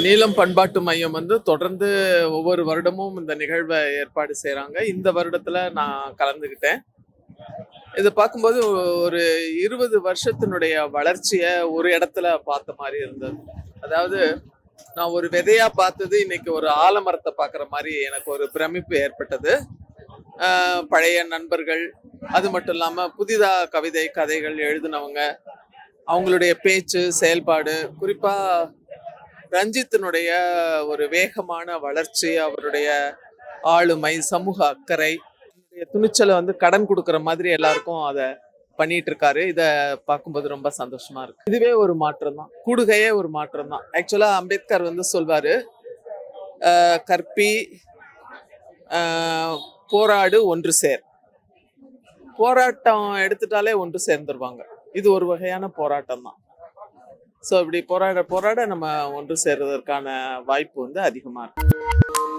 நீலம் பண்பாட்டு மையம் வந்து தொடர்ந்து ஒவ்வொரு வருடமும் இந்த நிகழ்வை ஏற்பாடு செய்கிறாங்க. இந்த வருடத்தில் நான் கலந்துக்கிட்டேன். இதை பார்க்கும்போது ஒரு 20 வருஷத்தினுடைய வளர்ச்சியை ஒரு இடத்துல பார்த்த மாதிரி இருந்தது. அதாவது நான் ஒரு விதையா பார்த்தது இன்னைக்கு ஒரு ஆலமரத்தை பார்க்குற மாதிரி எனக்கு ஒரு பிரமிப்பு ஏற்பட்டது. பழைய நண்பர்கள், அது மட்டும் இல்லாமல் புதிதாக கவிதை கதைகள் எழுதினவங்க, அவங்களுடைய பேச்சு செயல்பாடு, குறிப்பாக ரஞ்சித்தினுடைய ஒரு வேகமான வளர்ச்சி, அவருடைய ஆளுமை, சமூக அக்கறை, துணிச்சலை வந்து கடன் கொடுக்குற மாதிரி எல்லாருக்கும் அதை பண்ணிட்டு இருக்காரு. இதை பார்க்கும்போது ரொம்ப சந்தோஷமா இருக்கு. இதுவே ஒரு மாற்றம் தான், கூடுகையே ஒரு மாற்றம் தான். ஆக்சுவலா அம்பேத்கர் வந்து சொல்வாரு, கற்பி, போராடு, ஒன்று சேர். போராட்டம் எடுத்துட்டாலே ஒன்று சேர்ந்துருவாங்க. இது ஒரு வகையான போராட்டம் தான். ஸோ இப்படி போராட போராட நம்ம ஒன்று சேர்றதற்கான வாய்ப்பு வந்து அதிகமாக இருக்கு.